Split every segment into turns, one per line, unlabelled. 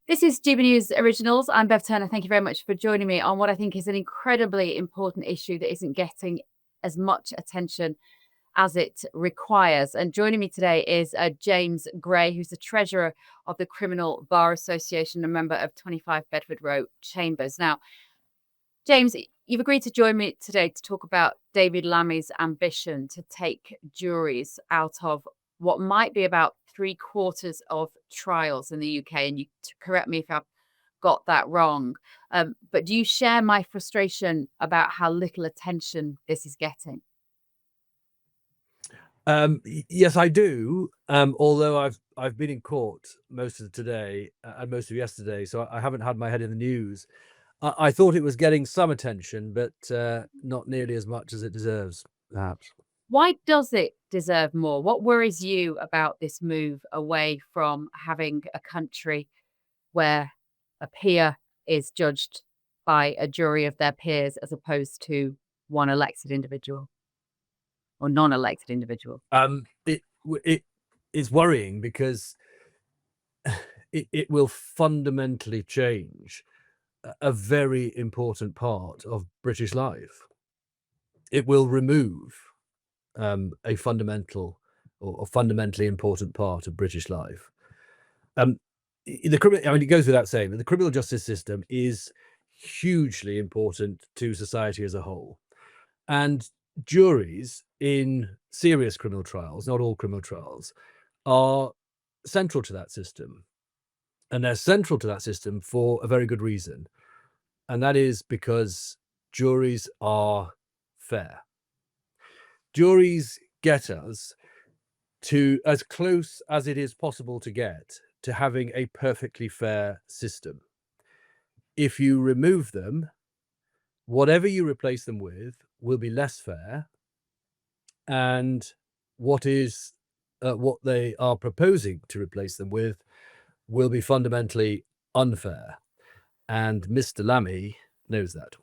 This is GB News Originals. I'm Bev Turner. Thank you very much for joining me on what I think is an incredibly important issue that isn't getting as much attention as it requires. And joining me today is James Gray, who's the treasurer of the Criminal Bar Association, a member of 25 Bedford Row Chambers. Now, James, you've agreed to join me today to talk about David Lammy's ambition to take juries out of what might be about 3/4 of trials in the UK. And you correct me if I've got that wrong. But do you share my frustration about how little attention this is getting?
Yes, I do. Although I've been in court most of today and most of yesterday, so I haven't had my head in the news. I thought it was getting some attention, but not nearly as much as it deserves, perhaps.
Why does it deserve more? What worries you about this move away from having a country where a peer is judged by a jury of their peers as opposed to one elected individual or non-elected individual?
It is worrying because it will fundamentally change a very important part of British life. It will remove a fundamental or fundamentally important part of British life. The criminal, I mean, it goes without saying, but the criminal justice system is hugely important to society as a whole. And juries in serious criminal trials, not all criminal trials, are central to that system. And they're central to that system for a very good reason. And that is because juries are fair. Juries get us to as close as it is possible to get to having a perfectly fair system. If you remove them, whatever you replace them with will be less fair, and what they are proposing to replace them with will be fundamentally unfair. And Mr. Lammy knows that.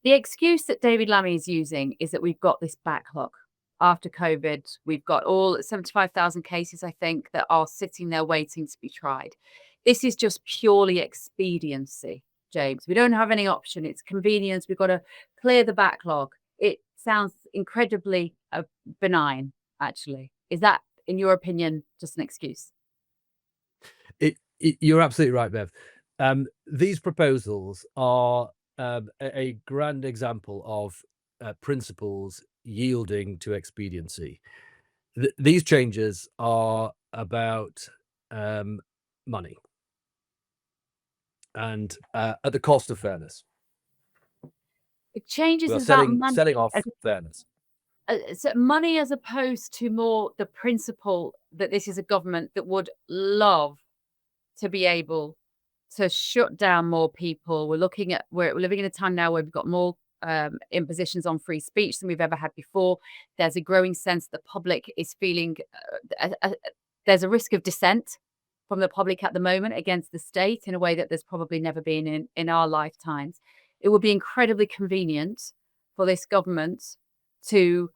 The excuse that David Lammy is using is that we've got this backlog. After COVID, we've got all 75,000 cases, I think, that are sitting there waiting to be tried. This is just purely expediency, James. We don't have any option. It's convenience. We've got to clear the backlog. It sounds incredibly benign, actually. Is that, in your opinion, just an excuse?
You're absolutely right, Bev. These proposals are a grand example of principles yielding to expediency. These changes are about money and at the cost of fairness.
It changes
We are
about money.
selling off fairness.
So money as opposed to more the principle that this is a government that would love to be able to shut down more people. We're living in a time now where we've got more impositions on free speech than we've ever had before. There's a growing sense the public is feeling there's a risk of dissent from the public at the moment against the state in a way that there's probably never been in our lifetimes. It would be incredibly convenient for this government to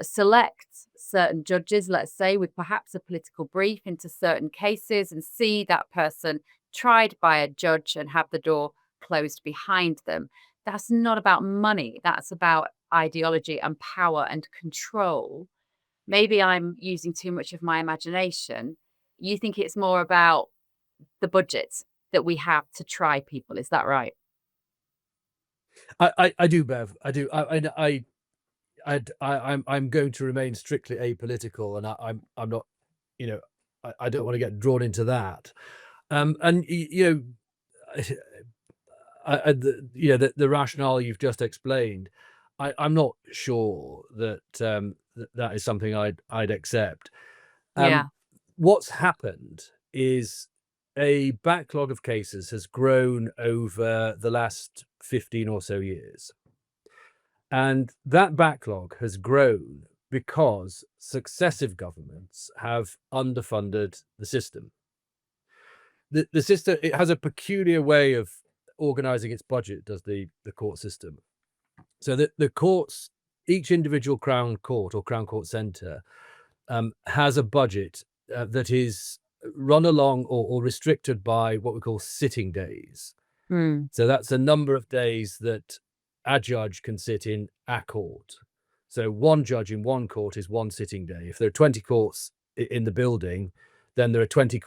select certain judges, let's say, with perhaps a political brief into certain cases and see that person tried by a judge and have the door closed behind them. That's not about money. That's about ideology and power and control. Maybe I'm using too much of my imagination. You think it's more about the budget that we have to try people. Is that right?
I do, Bev. I do. I'm going to remain strictly apolitical, and I'm not, I don't want to get drawn into that. And the rationale you've just explained, I'm not sure that that is something I'd accept.
Yeah.
What's happened is a backlog of cases has grown over the last 15 or so years. And that backlog has grown because successive governments have underfunded the system. The system, it has a peculiar way of organizing its budget, does the court system. So that the courts, each individual Crown Court or Crown Court Centre has a budget that is run along or restricted by what we call sitting days. So that's a number of days that a judge can sit in a court. So one judge in one court is one sitting day. If there are 20 courts in the building, then there are 20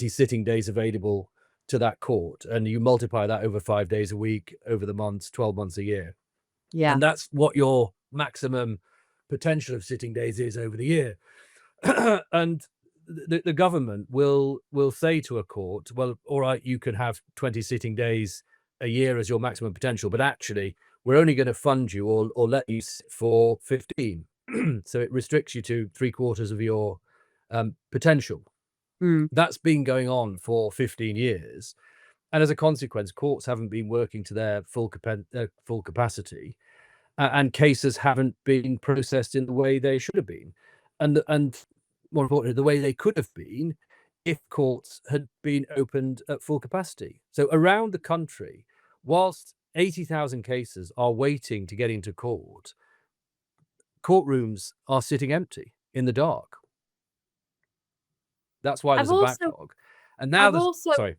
sitting days available to that court. And you multiply that over 5 days a week, over the months, 12 months a year.
Yeah.
And that's what your maximum potential of sitting days is over the year. And the government will say to a court, well, all right, you can have 20 sitting days a year as your maximum potential, but actually we're only going to fund you or let you sit for 15. So it restricts you to 3/4 of your potential. That's been going on for 15 years. And as a consequence, courts haven't been working to their full capacity, and cases haven't been processed in the way they should have been. And more importantly, the way they could have been if courts had been opened at full capacity. So around the country, whilst 80,000 cases are waiting to get into court, courtrooms are sitting empty in the dark. That's why there's a backlog. And now sorry.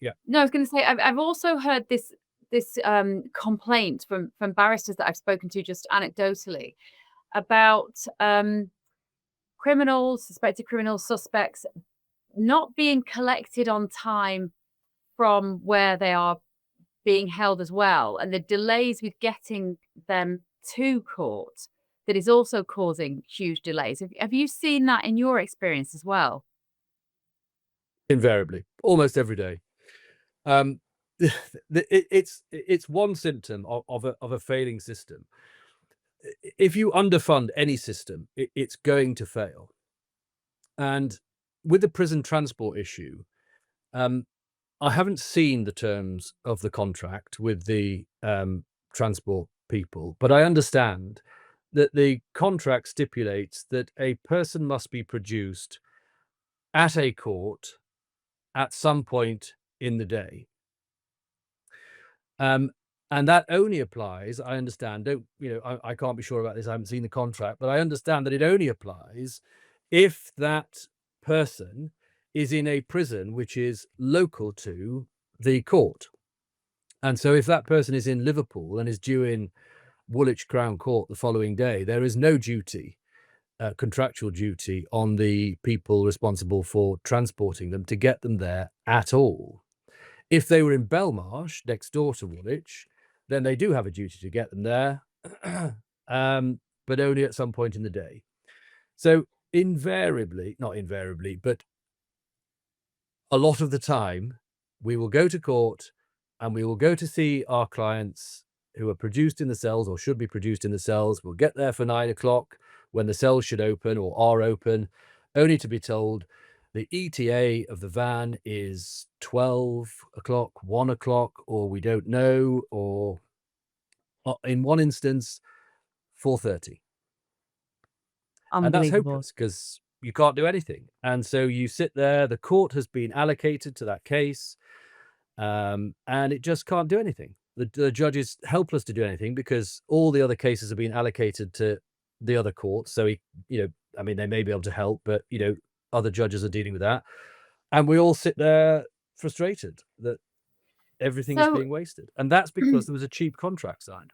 Yeah.
No, I was going to say, I've also heard this complaint from barristers that I've spoken to just anecdotally about criminals, suspected criminals, suspects not being collected on time from where they are being held as well, and the delays with getting them to court that is also causing huge delays. Have you seen that in your experience as well?
Invariably, almost every day. It's one symptom of a failing system. If you underfund any system, it's going to fail. And with the prison transport issue, I haven't seen the terms of the contract with the transport people, but I understand that the contract stipulates that a person must be produced at a court at some point in the day. And that only applies, I understand, I can't be sure about this, I haven't seen the contract, but I understand that it only applies if that person is in a prison which is local to the court. And so if that person is in Liverpool and is due in Woolwich Crown Court the following day, there is no duty, contractual duty, on the people responsible for transporting them to get them there at all. If they were in Belmarsh, next door to Woolwich, then they do have a duty to get them there, but only at some point in the day. So invariably, not invariably, but a lot of the time, we will go to court and we will go to see our clients who are produced in the cells or should be produced in the cells. We'll get there for 9 o'clock when the cells should open or are open, only to be told the ETA of the van is 12 o'clock, 1 o'clock, or we don't know, or in one instance, 4:30. And that's hopeless because you can't do anything. And so you sit there, the court has been allocated to that case, and it just can't do anything. The judge is helpless to do anything because all the other cases have been allocated to the other courts. So they may be able to help, but other judges are dealing with that. And we all sit there frustrated that everything is being wasted. And that's because there was a cheap contract signed.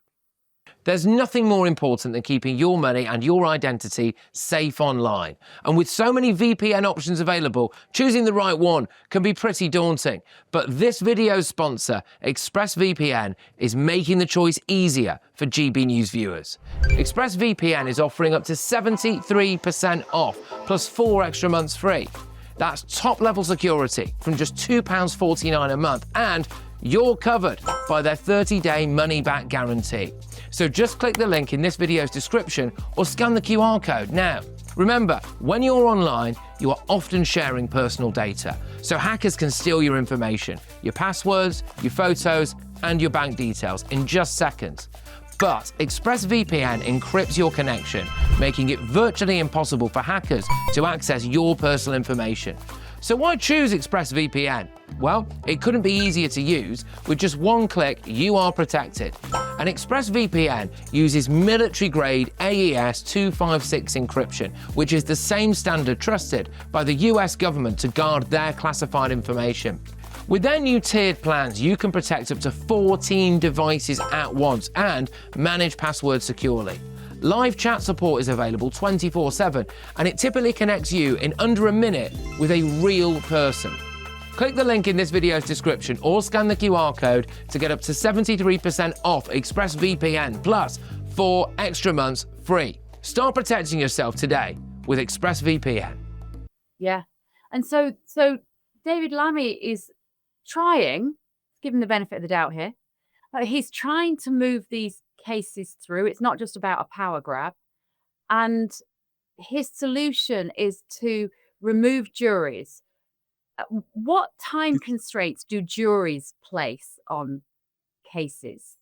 There's nothing more important than keeping your money and your identity safe online. And with so many VPN options available, choosing the right one can be pretty daunting. But this video's sponsor, ExpressVPN, is making the choice easier for GB News viewers. ExpressVPN is offering up to 73% off, plus 4 extra months free. That's top-level security from just £2.49 a month, and you're covered by their 30-day money-back guarantee. So just click the link in this video's description or scan the QR code now. Remember, when you're online, you are often sharing personal data, so hackers can steal your information, your passwords, your photos, and your bank details in just seconds. But ExpressVPN encrypts your connection, making it virtually impossible for hackers to access your personal information. So why choose ExpressVPN? Well, it couldn't be easier to use. With just one click, you are protected. And ExpressVPN uses military-grade AES 256 encryption, which is the same standard trusted by the US government to guard their classified information. With their new tiered plans, you can protect up to 14 devices at once and manage passwords securely. Live chat support is available 24/7, and it typically connects you in under a minute with a real person. Click the link in this video's description or scan the QR code to get up to 73% off ExpressVPN plus 4 extra months free. Start protecting yourself today with ExpressVPN.
Yeah. And so David Lammy is trying, given the benefit of the doubt here, he's trying to move these cases through. It's not just about a power grab. And his solution is to remove juries. What time constraints do juries place on cases,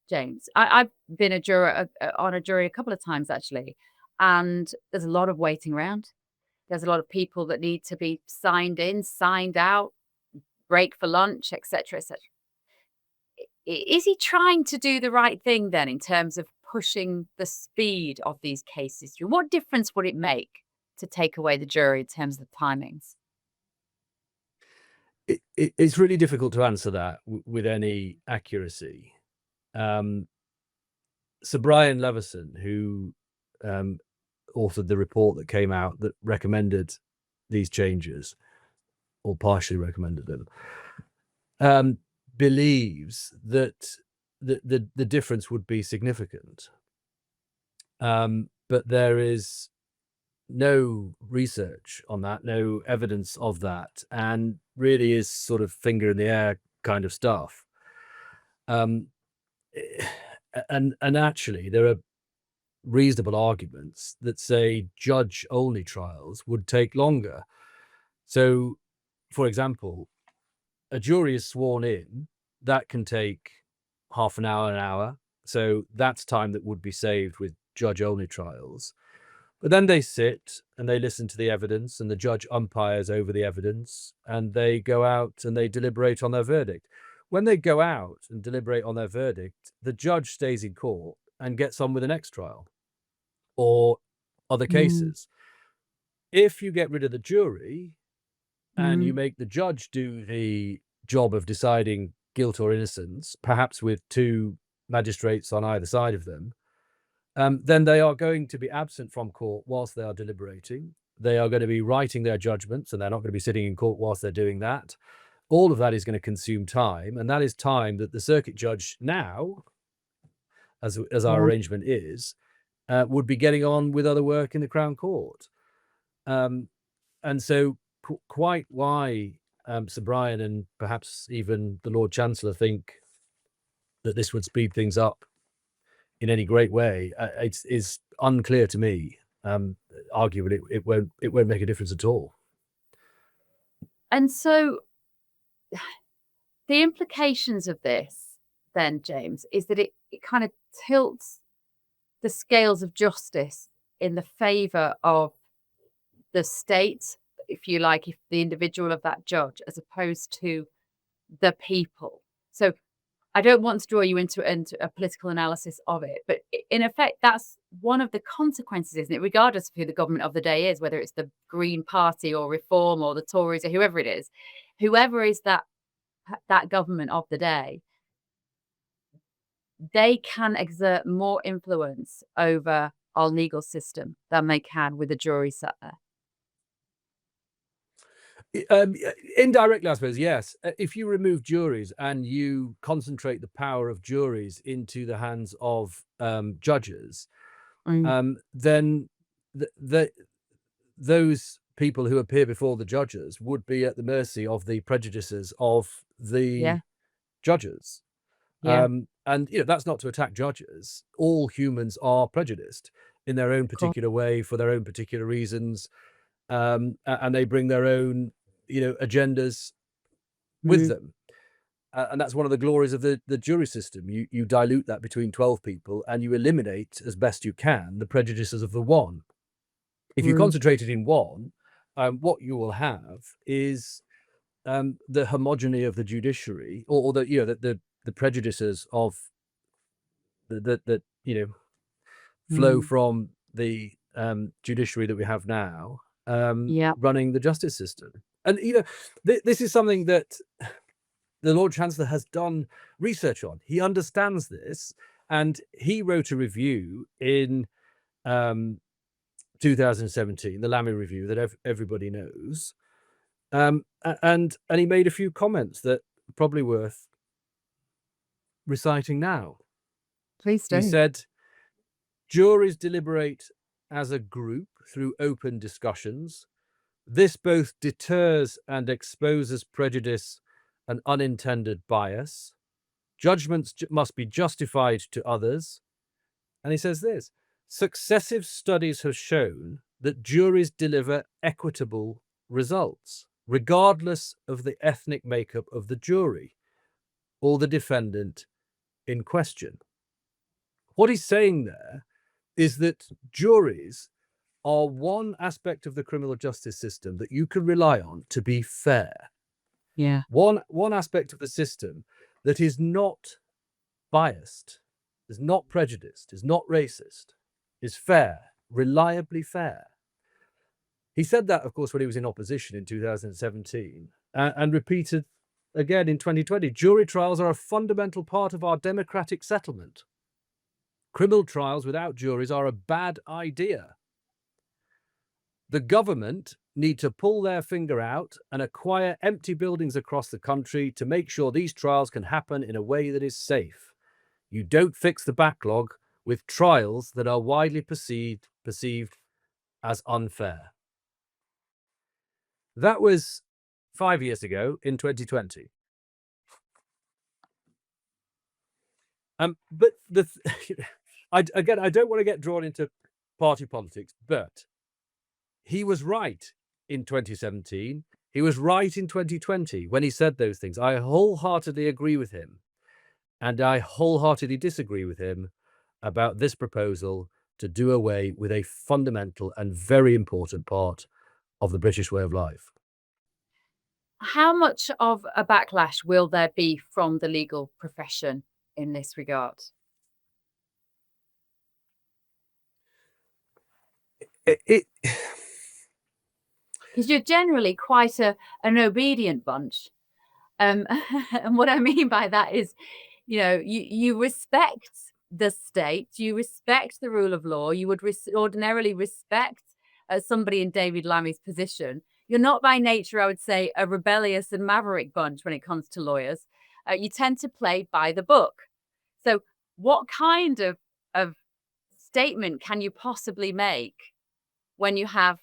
James? I've been a juror on a jury a couple of times, actually, and there's a lot of waiting around. There's a lot of people that need to be signed in, signed out, break for lunch, etc., etc. Is he trying to do the right thing then in terms of pushing the speed of these cases through? What difference would it make to take away the jury in terms of the timings?
It's really difficult to answer that with any accuracy. Sir Brian Leveson, who authored the report that came out that recommended these changes, or partially recommended them, believes that the difference would be significant. But there is no research on that, no evidence of that, and really is sort of finger in the air kind of stuff. And actually, there are reasonable arguments that say judge-only trials would take longer. So, for example, a jury is sworn in, that can take half an hour. So that's time that would be saved with judge-only trials. But then they sit and they listen to the evidence, and the judge umpires over the evidence, and they go out and they deliberate on their verdict. When they go out and deliberate on their verdict, the judge stays in court and gets on with the next trial or other cases. If you get rid of the jury and you make the judge do the job of deciding guilt or innocence, perhaps with 2 magistrates on either side of them, then they are going to be absent from court whilst they are deliberating. They are going to be writing their judgments, and they're not going to be sitting in court whilst they're doing that. All of that is going to consume time, and that is time that the circuit judge now, as our arrangement is, would be getting on with other work in the Crown Court. And so quite why Sir Brian and perhaps even the Lord Chancellor think that this would speed things up in any great way, is unclear to me. Arguably, it won't make a difference at all.
And so the implications of this then, James, is that it kind of tilts the scales of justice in the favour of the state, if you like, if the individual of that judge, as opposed to the people. So I don't want to draw you into a political analysis of it, but in effect, that's one of the consequences, isn't it? Regardless of who the government of the day is, whether it's the Green Party or Reform or the Tories or whoever it is, whoever is that government of the day, they can exert more influence over our legal system than they can with a jury sat there.
Indirectly, I suppose, yes. If you remove juries and you concentrate the power of juries into the hands of judges, then those people who appear before the judges would be at the mercy of the prejudices of the judges. And that's not to attack judges. All humans are prejudiced in their own particular way for their own particular reasons, and they bring their own agendas with them, and that's one of the glories of the jury system. You dilute that between 12 people, and you eliminate as best you can the prejudices of the one. If you concentrate it in one, what you will have is the homogeny of the judiciary, or the the prejudices of that flow from the judiciary that we have now,
Yeah.
running the justice system. And this is something that the Lord Chancellor has done research on. He understands this, and he wrote a review in 2017, the Lammy review that everybody knows, and he made a few comments that are probably worth reciting now.
Please do.
He said, "Juries deliberate as a group through open discussions. This both deters and exposes prejudice and unintended bias. Judgments must be justified to others." And he says this: "Successive studies have shown that juries deliver equitable results, regardless of the ethnic makeup of the jury or the defendant in question." What he's saying there is that juries are one aspect of the criminal justice system that you can rely on to be fair.
Yeah.
One aspect of the system that is not biased, is not prejudiced, is not racist, is fair, reliably fair. He said that, of course, when he was in opposition in 2017, and repeated again in 2020. Jury trials are a fundamental part of our democratic settlement. Criminal trials without juries are a bad idea. The government need to pull their finger out and acquire empty buildings across the country to make sure these trials can happen in a way that is safe. You don't fix the backlog with trials that are widely perceived as unfair. That was 5 years ago in 2020. But I don't want to get drawn into party politics, but he was right in 2017. He was right in 2020 when he said those things. I wholeheartedly agree with him, and I wholeheartedly disagree with him about this proposal to do away with a fundamental and very important part of the British way of life.
How much of a backlash will there be from the legal profession in this regard?
Because
you're generally quite an obedient bunch. And what I mean by that is, you respect the state, you respect the rule of law, you would ordinarily respect somebody in David Lammy's position. You're not by nature, I would say, a rebellious and maverick bunch when it comes to lawyers. You tend to play by the book. So what kind of statement can you possibly make when you have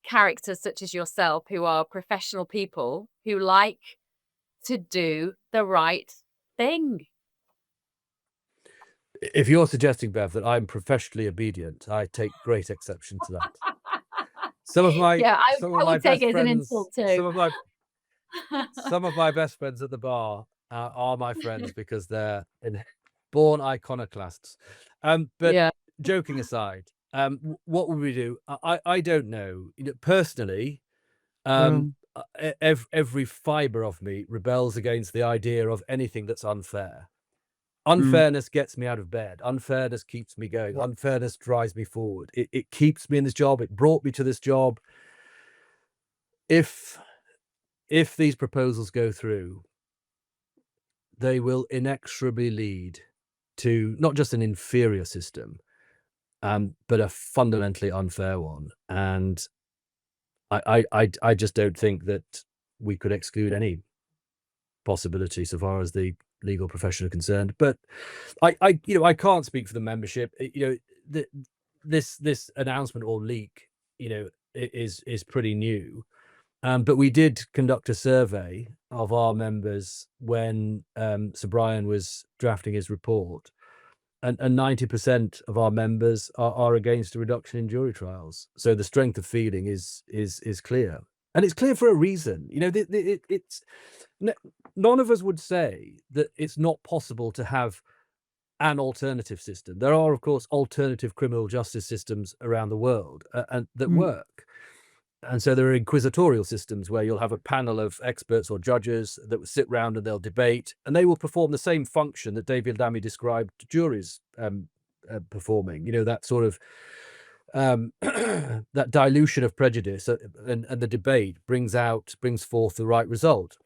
characters such as yourself who are professional people who like to do the right thing?
If you're suggesting, Bev, that I'm professionally obedient, I take great exception to that. Some of my
I would take it as an insult too.
Some of my best friends at the bar are my friends because they're born iconoclasts. But joking aside, what would we do? I don't know. Personally, every fibre of me rebels against the idea of anything that's unfair. Unfairness gets me out of bed. Unfairness keeps me going. Unfairness drives me forward. It keeps me in this job. It brought me to this job. If these proposals go through, they will inexorably lead to not just an inferior system, but a fundamentally unfair one. And I just don't think that we could exclude any possibility so far as the legal profession are concerned. But I can't speak for the membership. This announcement or leak, is pretty new. But we did conduct a survey of our members when Sir Brian was drafting his report, and 90% of our members are against a reduction in jury trials. So the strength of feeling is clear, and it's clear for a reason. It's none of us would say that it's not possible to have an alternative system. There are, of course, alternative criminal justice systems around the world and that work. And so there are inquisitorial systems where you'll have a panel of experts or judges that will sit round and they'll debate, and they will perform the same function that David Lammy described juries performing. You know, that sort of that dilution of prejudice, and the debate brings forth the right result.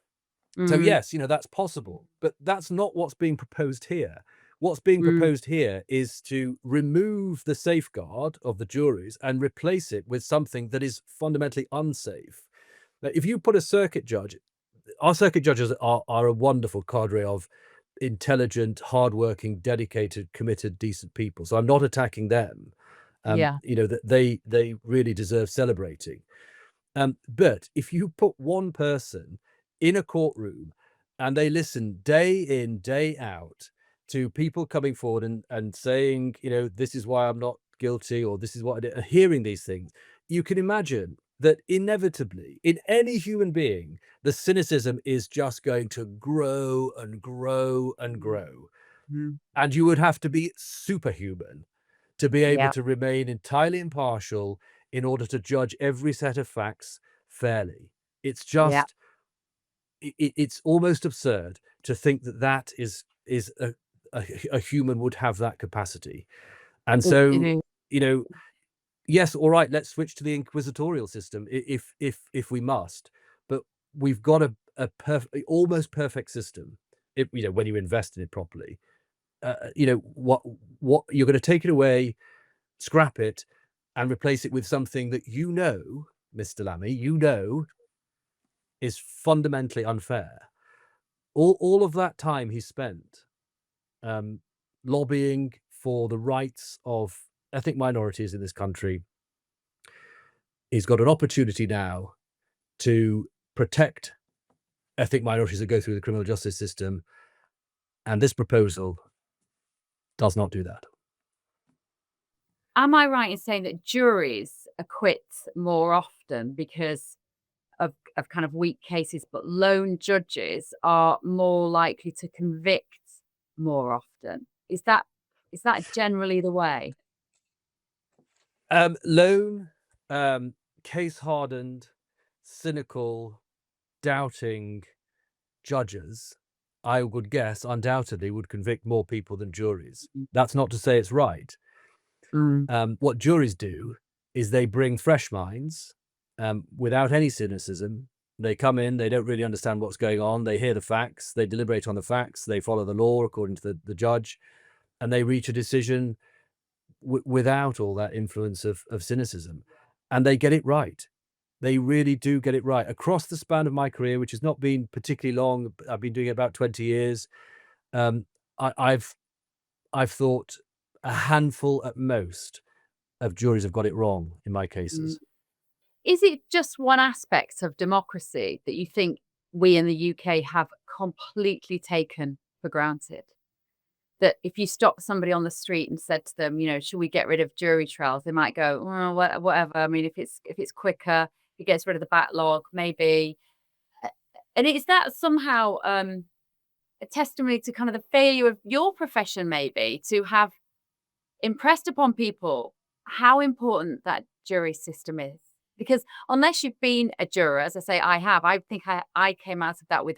So yes, you know, that's possible, but that's not what's being proposed here. What's being proposed here is to remove the safeguard of the juries and replace it with something that is fundamentally unsafe. Now, if you put a circuit judge, our circuit judges are a wonderful cadre of intelligent, hardworking, dedicated, committed, decent people. So I'm not attacking them.
Yeah.
You know, that they really deserve celebrating. But if you put one person in a courtroom and they listen day in, day out to people coming forward and saying, you know, this is why I'm not guilty, or this is what I did, hearing these things, you can imagine that inevitably in any human being, the cynicism is just going to grow and grow and grow. And you would have to be superhuman to be able
Yeah.
to remain entirely impartial in order to judge every set of facts fairly. It's just, it's almost absurd to think that that is a human would have that capacity. And so, you know, yes, all right, let's switch to the inquisitorial system if we must, but we've got a almost perfect system. If, you know, when you invest in it properly, you know, what you're going to take it away, scrap it, and replace it with something that, you know, Mr. Lammy, you know, is fundamentally unfair. All of that time he spent lobbying for the rights of ethnic minorities in this country, he's got an opportunity now to protect ethnic minorities that go through the criminal justice system, and this proposal does not do that.
Am I right in saying that juries acquit more often because of kind of weak cases, but lone judges are more likely to convict more often? Is that generally the way?
Lone, case hardened, cynical, doubting judges, I would guess, undoubtedly would convict more people than juries. That's not to say it's right. What juries do is they bring fresh minds without any cynicism. They come in, they don't really understand what's going on. They hear the facts, they deliberate on the facts, they follow the law according to the judge, and they reach a decision without all that influence of cynicism. And they get it right. They really do get it right. Across the span of my career, which has not been particularly long, I've been doing it about 20 years, I've thought a handful at most of juries have got it wrong in my cases.
Is it just one aspect of democracy that you think we in the UK have completely taken for granted? That if you stop somebody on the street and said to them, you know, should we get rid of jury trials? They might go, well, whatever. I mean, if it's quicker, it gets rid of the backlog, maybe. And is that somehow a testimony to kind of the failure of your profession, maybe, to have impressed upon people how important that jury system is? Because unless you've been a juror, as I say, I have, I think I came out of that with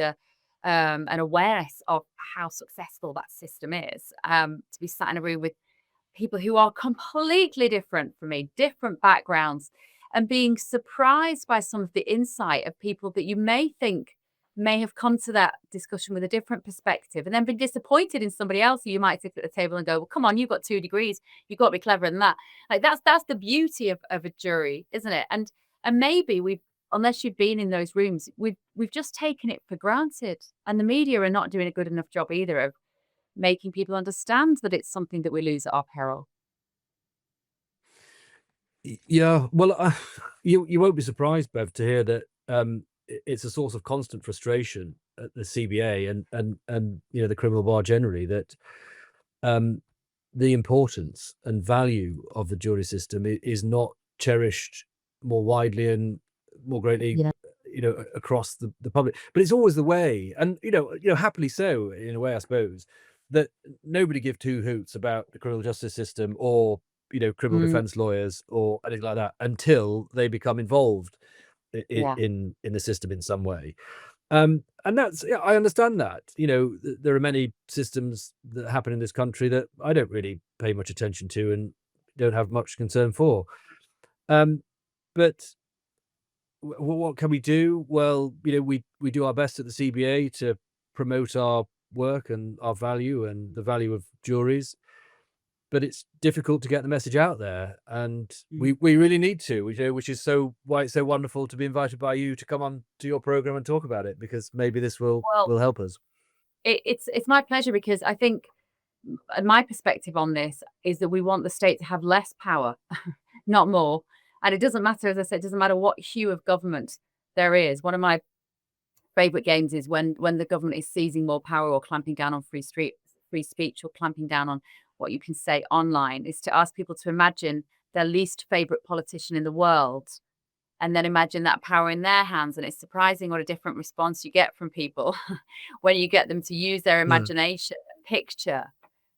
an awareness of how successful that system is. To be sat in a room with people who are completely different from me, different backgrounds, and being surprised by some of the insight of people that you may think may have come to that discussion with a different perspective, and then be disappointed in somebody else who you might sit at the table and go, well, come on, you've got 2 degrees, you've got to be cleverer than that. Like that's the beauty of a jury, isn't it? And maybe unless you've been in those rooms, we've just taken it for granted. And the media are not doing a good enough job either of making people understand that it's something that we lose at our peril.
Yeah, well, you won't be surprised, Bev, to hear that it's a source of constant frustration at the CBA and you know, the criminal bar generally, that the importance and value of the jury system is not cherished more widely and more greatly, you know, across the public. But it's always the way, and you know, happily so in a way, I suppose, that nobody give 2 hoots about the criminal justice system or criminal
Mm,
defense lawyers or anything like that until they become involved
yeah.
in the system in some way. And that's, I understand that. There are many systems that happen in this country that I don't really pay much attention to and don't have much concern for. But what can we do? Well, we do our best at the CBA to promote our work and our value and the value of juries, but it's difficult to get the message out there, and we really need to, which is why it's so wonderful to be invited by you to come on to your program and talk about it, because maybe this will
Well,
help us.
it's my pleasure, because I think my perspective on this is that we want the state to have less power, not more. And it doesn't matter, as I said, it doesn't matter what hue of government there is. One of my favorite games is when the government is seizing more power or clamping down on free speech or clamping down on what you can say online, is to ask people to imagine their least favorite politician in the world, and then imagine that power in their hands. And it's surprising what a different response you get from people when you get them to use their imagination, picture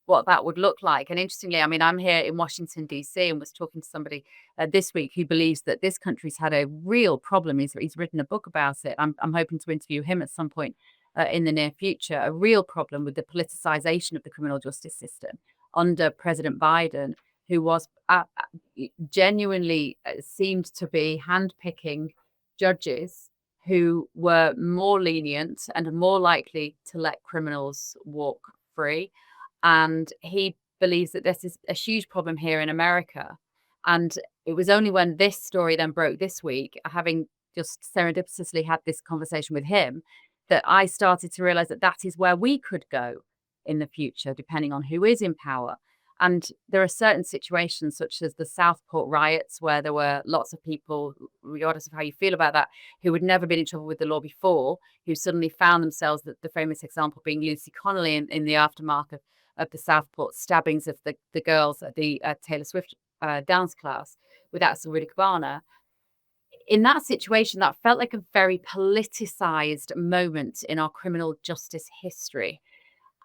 what that would look like. And interestingly, I mean, I'm here in Washington, D.C., and was talking to somebody this week who believes that this country's had a real problem. He's written a book about it. I'm hoping to interview him at some point in the near future. A real problem with the politicization of the criminal justice system under President Biden, who was genuinely seemed to be handpicking judges who were more lenient and more likely to let criminals walk free. And he believes that this is a huge problem here in America. And it was only when this story then broke this week, having just serendipitously had this conversation with him, that I started to realize that that is where we could go in the future, depending on who is in power. And there are certain situations, such as the Southport riots, where there were lots of people, regardless of how you feel about that, who had never been in trouble with the law before, who suddenly found themselves, the famous example being Lucy Connolly in the aftermath of the Southport stabbings of the girls at the Taylor Swift dance class with Axel Cabana. In that situation, that felt like a very politicized moment in our criminal justice history.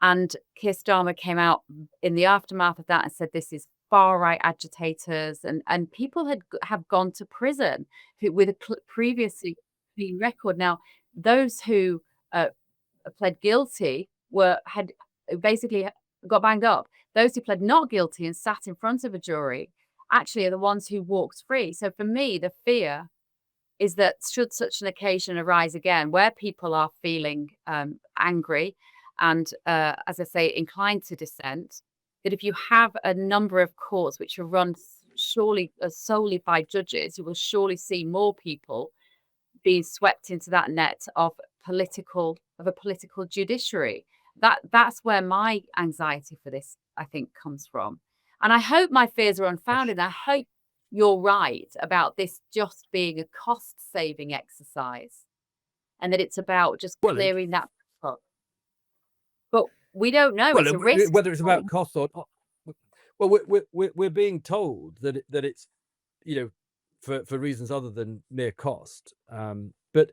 And Keir Starmer came out in the aftermath of that and said this is far-right agitators, and people have gone to prison with a previously clean record. Now, those who pled guilty had basically got banged up. Those who pled not guilty and sat in front of a jury actually are the ones who walked free. So for me, the fear is that should such an occasion arise again, where people are feeling angry and, as I say, inclined to dissent, that if you have a number of courts which are run surely solely by judges, you will surely see more people being swept into that net of a political judiciary. That's where my anxiety for this, I think, comes from. And I hope my fears are unfounded. I hope you're right about this just being a cost-saving exercise, and that it's about just clearing that up. But we don't know. It's a risk.
Whether it's about cost or not. Well, we're being told that it's for reasons other than mere cost. But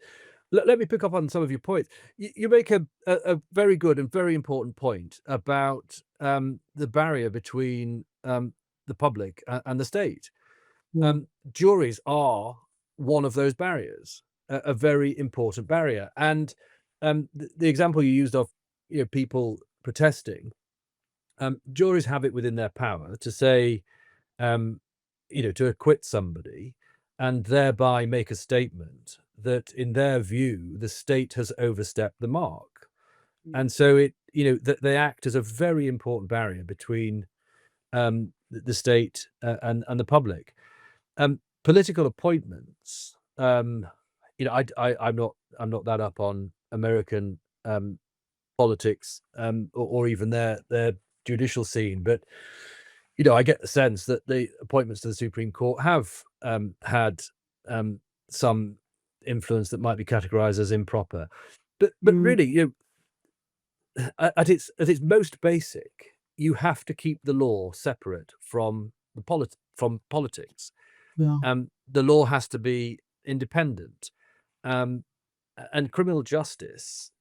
let me pick up on some of your points. You make a very good and very important point about the barrier between the public and the state. Juries are one of those barriers, a very important barrier. And the example you used of people protesting, juries have it within their power to say, to acquit somebody and thereby make a statement that, in their view, the state has overstepped the mark. And so that they act as a very important barrier between the state and the public. Political appointments, I'm not that up on American politics or even their judicial scene, but I get the sense that the appointments to the Supreme Court have had some influence that might be categorized as improper. But really, at its most basic, you have to keep the law separate from politics. The law has to be independent, and criminal justice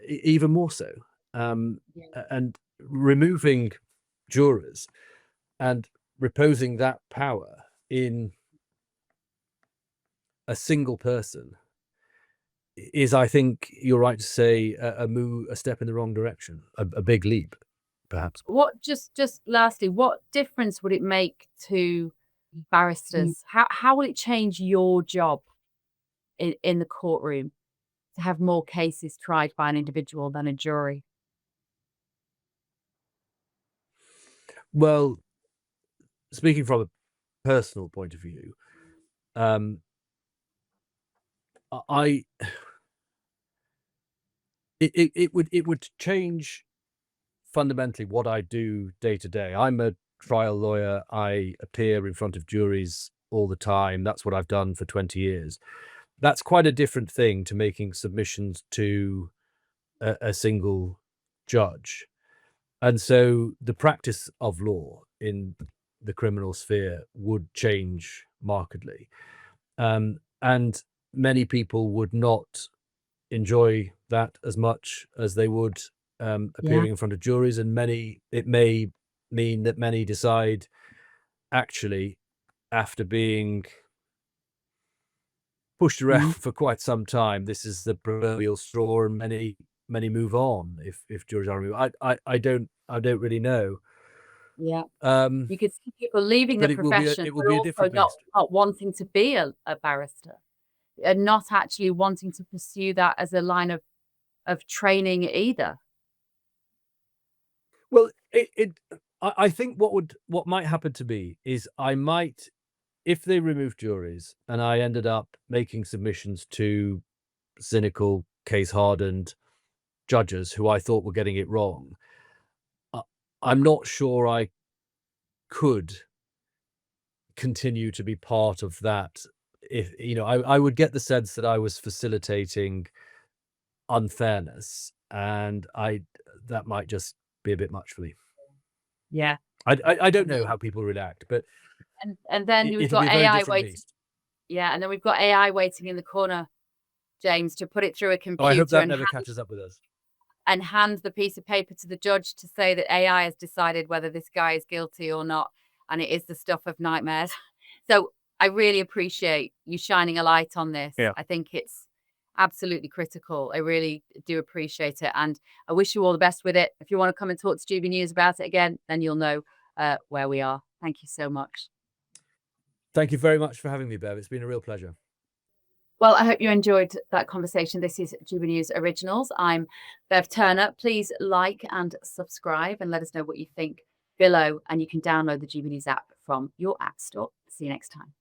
even more so. And removing jurors and reposing that power in a single person is, I think you're right to say, a step in the wrong direction, a big leap, perhaps.
What just lastly, what difference would it make to barristers? How will it change your job in the courtroom to have more cases tried by an individual than a jury?
Well, speaking from a personal point of view, it would change fundamentally what I do day to day. I'm a trial lawyer. I appear in front of juries all the time. That's what I've done for 20 years. That's quite a different thing to making submissions to a single judge. And so the practice of law in the criminal sphere would change markedly. And many people would not enjoy that as much as they would appearing in front of juries. And it may mean that many decide, actually, after being pushed around for quite some time, this is the proverbial straw, and many move on if juries are removed. I don't really know.
Yeah. You could see people leaving the profession,
it will
but
be a
also
different
not
beast.
wanting to be a barrister, and not actually wanting to pursue that as a line of training either.
Well, I think what might happen to me is I might, if they remove juries and I ended up making submissions to cynical, case-hardened judges who I thought were getting it wrong, I'm not sure I could continue to be part of that. If I would get the sense that I was facilitating unfairness, and that might just be a bit much for me.
Yeah.
I don't know how people react, but
and then we've
it'll
got
be a very
AI
different
waiting.
beast.
Yeah, and then we've got AI waiting in the corner, James, to put it through a computer.
Oh, I hope that never catches up with us.
And hand the piece of paper to the judge to say that AI has decided whether this guy is guilty or not, and it is the stuff of nightmares. So I really appreciate you shining a light on this.
Yeah.
I think it's absolutely critical. I really do appreciate it, and I wish you all the best with it. If you want to come and talk to GB News about it again, then you'll know where we are. Thank you so much.
Thank you very much for having me, Bev. It's been a real pleasure.
Well, I hope you enjoyed that conversation. This is GB News Originals. I'm Bev Turner. Please like and subscribe and let us know what you think below. And you can download the GB News app from your app store. See you next time.